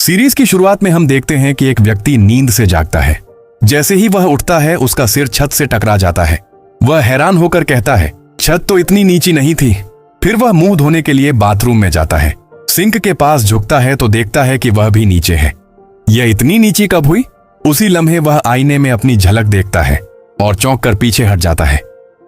Series की शुरुआत में हम देखते हैं कि एक व्यक्ति नींद से जागता है। जैसे ही वह उठता है उसका सिर छत से टकरा जाता है। वह हैरान होकर कहता है, छत तो इतनी नीची नहीं थी। फिर वह मुंह धोने के लिए बाथरूम में जाता है। सिंक के पास झुकता है तो देखता है कि वह भी नीचे है। यह इतनी नीची कब हुई? उसी लम्हे वह आईने में अपनी झलक देखता है और चौंक कर पीछे हट जाता है।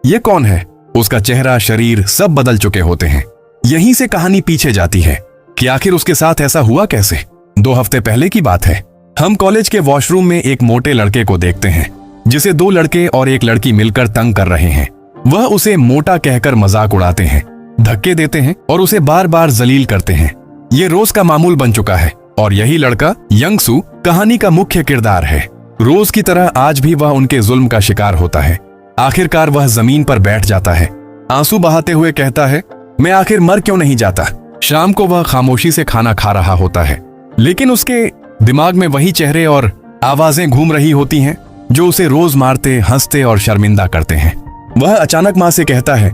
यह कौन है? उसका चेहरा, शरीर सब बदल चुके होते हैं। यहीं से कहानी पीछे जाती है कि आखिर उसके साथ ऐसा हुआ कैसे। 2 हफ्ते पहले की बात है। हम कॉलेज के वॉशरूम में एक मोटे लड़के को देखते हैं जिसे 2 लड़के और एक लड़की मिलकर तंग कर रहे हैं। वह उसे मोटा कहकर मजाक उड़ाते हैं, धक्के देते हैं और उसे बार बार जलील करते हैं। ये रोज का मामूल बन चुका है और यही लड़का यंगसू कहानी का मुख्य किरदार है। रोज की तरह आज भी वह उनके जुल्म का शिकार होता है। आखिरकार वह जमीन पर बैठ जाता है, आंसू बहाते हुए कहता है, मैं आखिर मर क्यों नहीं जाता। शाम को वह खामोशी से खाना खा रहा होता है, लेकिन उसके दिमाग में वही चेहरे और आवाजें घूम रही होती हैं जो उसे रोज मारते, हंसते और शर्मिंदा करते हैं। वह अचानक माँ से कहता है,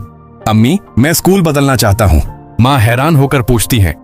अम्मी मैं स्कूल बदलना चाहता हूँ। माँ हैरान होकर पूछती है,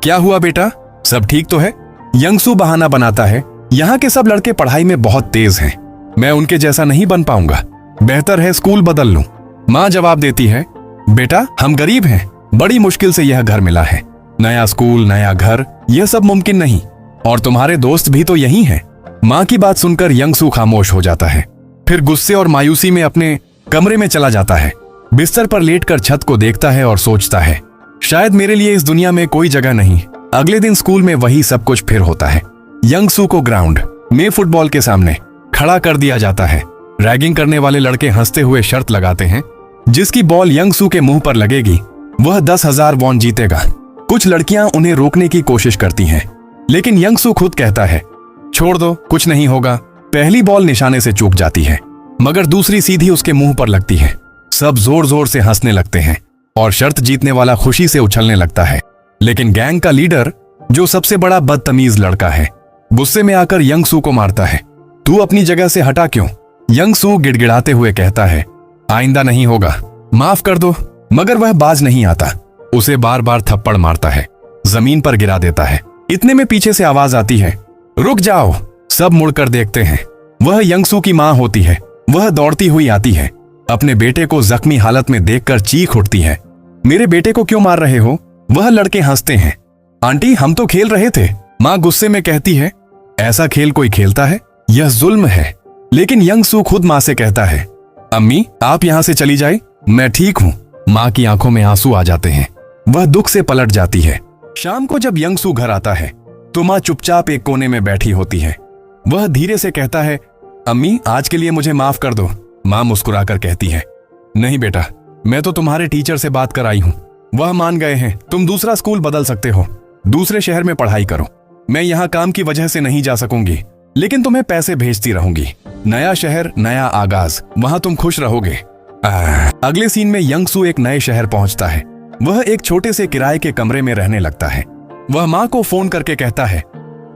क्या हुआ बेटा, सब ठीक तो है? यंगसू बहाना बनाता है, यहाँ के सब लड़के पढ़ाई में बहुत तेज हैं, मैं उनके जैसा नहीं बन पाऊंगा, बेहतर है स्कूल बदल लूं। माँ जवाब देती है, बेटा हम गरीब हैं, बड़ी मुश्किल से यह घर मिला है, नया स्कूल, नया घर, यह सब मुमकिन नहीं, और तुम्हारे दोस्त भी तो यही हैं। माँ की बात सुनकर यंगसू खामोश हो जाता है। फिर गुस्से और मायूसी में अपने कमरे में चला जाता है। बिस्तर पर लेटकर छत को देखता है और सोचता है, शायद मेरे लिए इस दुनिया में कोई जगह नहीं। अगले दिन स्कूल में वही सब कुछ फिर होता है। यंगसू को ग्राउंड में फुटबॉल के सामने खड़ा कर दिया जाता है। रैगिंग करने वाले लड़के हंसते हुए शर्त लगाते हैं, जिसकी बॉल यंगसू के मुंह पर लगेगी वह 10,000 वॉन जीतेगा। कुछ लड़कियां उन्हें रोकने की कोशिश करती हैं, लेकिन यंगसू खुद कहता है, छोड़ दो, कुछ नहीं होगा। पहली बॉल निशाने से चूक जाती है, मगर दूसरी सीधी उसके मुंह पर लगती है। सब जोर जोर से हंसने लगते हैं और शर्त जीतने वाला खुशी से उछलने लगता है। लेकिन गैंग का लीडर, जो सबसे बड़ा बदतमीज लड़का है, गुस्से में आकर यंगसू को मारता है। तू अपनी जगह से हटा क्यों? यंगसू गिड़गिड़ाते हुए कहता है, आइंदा नहीं होगा, माफ कर दो। मगर वह बाज नहीं आता, उसे बार बार थप्पड़ मारता है, जमीन पर गिरा देता है। इतने में पीछे से आवाज आती है, रुक जाओ। सब मुड़कर देखते हैं। वह यंगसू की माँ होती है। वह दौड़ती हुई आती है, अपने बेटे को जख्मी हालत में देखकर चीख उठती है, मेरे बेटे को क्यों मार रहे हो? वह लड़के हंसते हैं, आंटी हम तो खेल रहे थे। माँ गुस्से में कहती है, ऐसा खेल कोई खेलता है? यह जुल्म है। लेकिन यंगसू खुद माँ से कहता है, अम्मी आप यहाँ से चली जाए, मैं ठीक हूँ। माँ की आंखों में आंसू आ जाते हैं, वह दुख से पलट जाती है। शाम को जब यंगसू घर आता है तो माँ चुपचाप एक कोने में बैठी होती है। वह धीरे से कहता है, अम्मी आज के लिए मुझे माफ कर दो। माँ मुस्कुराकर कहती है, नहीं बेटा, मैं तो तुम्हारे टीचर से बात कर आई हूँ, वह मान गए हैं, तुम दूसरा स्कूल बदल सकते हो, दूसरे शहर में पढ़ाई करो। मैं यहाँ काम की वजह से नहीं जा सकूंगी, लेकिन तुम्हें पैसे भेजती रहूंगी। नया शहर, नया आगाज, वहां तुम खुश रहोगे। अगले सीन में यंगसू एक नए शहर पहुंचता है। वह एक छोटे से किराए के कमरे में रहने लगता है। वह माँ को फोन करके कहता है,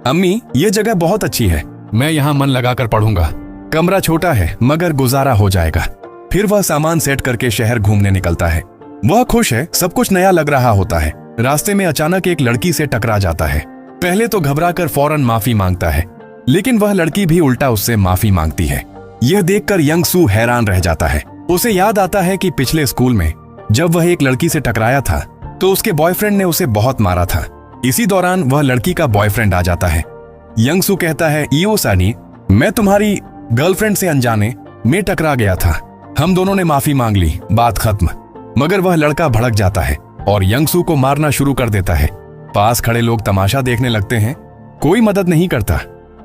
अम्मी ये जगह बहुत अच्छी है, मैं यहाँ मन लगाकर पढ़ूंगा। कमरा छोटा है मगर गुजारा हो जाएगा। फिर वह सामान सेट करके शहर घूमने निकलता है। वह खुश है, सब कुछ नया लग रहा होता है। रास्ते में अचानक एक लड़की से टकरा जाता है। पहले तो घबराकर फौरन माफी मांगता है, लेकिन वह लड़की भी उल्टा उससे माफी मांगती है। यह देखकर यंगसू हैरान रह जाता है। उसे याद आता है कि पिछले स्कूल में जब वह एक लड़की से टकराया था तो उसके बॉयफ्रेंड ने उसे बहुत मारा था। इसी दौरान वह लड़की का बॉयफ्रेंड आ जाता है। यंगसू कहता है, इयो सानी, मैं तुम्हारी गर्लफ्रेंड से अनजाने में टकरा गया था, हम दोनों ने माफी मांग ली, बात खत्म। मगर वह लड़का भड़क जाता है और यंगसू को मारना शुरू कर देता है। पास खड़े लोग तमाशा देखने लगते हैं। कोई मदद नहीं करता,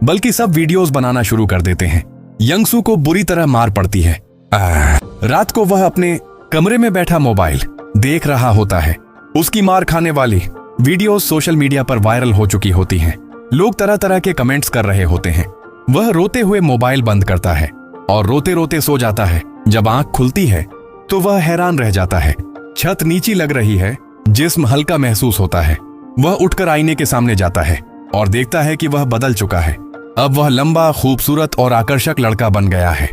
बल्कि सब वीडियोस बनाना शुरू कर देते हैं। यंगसू को बुरी तरह मार पड़ती है। रात को वह अपने कमरे में बैठा मोबाइल देख रहा होता है। उसकी मार खाने वाली वीडियोस सोशल मीडिया पर वायरल हो चुकी होती हैं। लोग तरह तरह के कमेंट्स कर रहे होते हैं। वह रोते हुए मोबाइल बंद करता है और रोते रोते सो जाता है। जब आंख खुलती है तो वह हैरान रह जाता है। छत नीची लग रही है, जिस्म हल्का महसूस होता है। वह उठकर आईने के सामने जाता है और देखता है कि वह बदल चुका है। अब वह लंबा, खूबसूरत और आकर्षक लड़का बन गया है।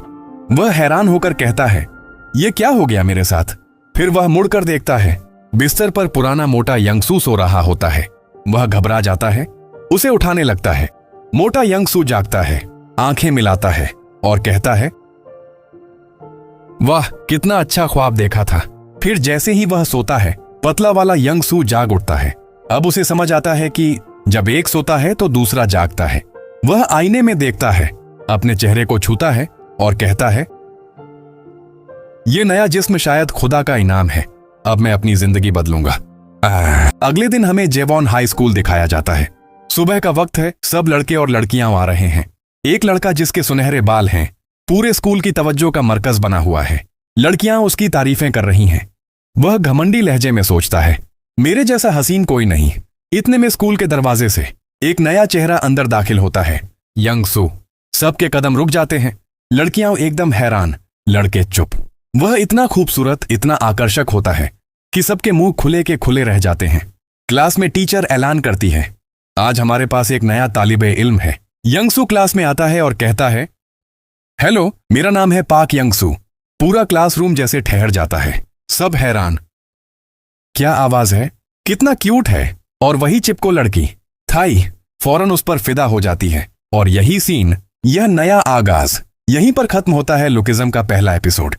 वह हैरान होकर कहता है, ये क्या हो गया मेरे साथ? फिर वह मुड़कर देखता है, बिस्तर पर पुराना मोटा यंगसू सो रहा होता है। वह घबरा जाता है उसे उठाने लगता है। मोटा यंग सू जागता है, आंखें मिलाता है और कहता है, वाह कितना अच्छा ख्वाब देखा था। फिर जैसे ही वह सोता है, पतला वाला यंग सू जाग उठता है। अब उसे समझ आता है कि जब एक सोता है तो दूसरा जागता है। वह आईने में देखता है, अपने चेहरे को छूता है और कहता है, यह नया जिस्म शायद खुदा का इनाम है। अब मैं अपनी जिंदगी बदलूंगा। अगले दिन हमें जेवॉन हाई स्कूल दिखाया जाता है। सुबह का वक्त है, सब लड़के और लड़कियां आ रहे हैं। एक लड़का जिसके सुनहरे बाल हैं, पूरे स्कूल की तवज्जो का मरकज बना हुआ है। लड़कियां उसकी तारीफें कर रही हैं। वह घमंडी लहजे में सोचता है, मेरे जैसा हसीन कोई नहीं। इतने में स्कूल के दरवाजे से एक नया चेहरा अंदर दाखिल होता है, यंग सू। सबके कदम रुक जाते हैं। लड़कियां एकदम हैरान, लड़के चुप। वह इतना खूबसूरत, इतना आकर्षक होता है कि सबके मुंह खुले के खुले रह जाते हैं। क्लास में टीचर ऐलान करती है, आज हमारे पास एक नया तालिबे इल्म है। यंग सू क्लास में आता है और कहता है, हेलो, मेरा नाम है पाक यंग सू। पूरा क्लासरूम जैसे ठहर जाता है। सब हैरान। क्या आवाज है, कितना क्यूट है। और वही चिपको लड़की थाई फौरन उस पर फिदा हो जाती है। और यही सीन, यह नया आगाज, यहीं पर खत्म होता है लुकिज्म का पहला एपिसोड।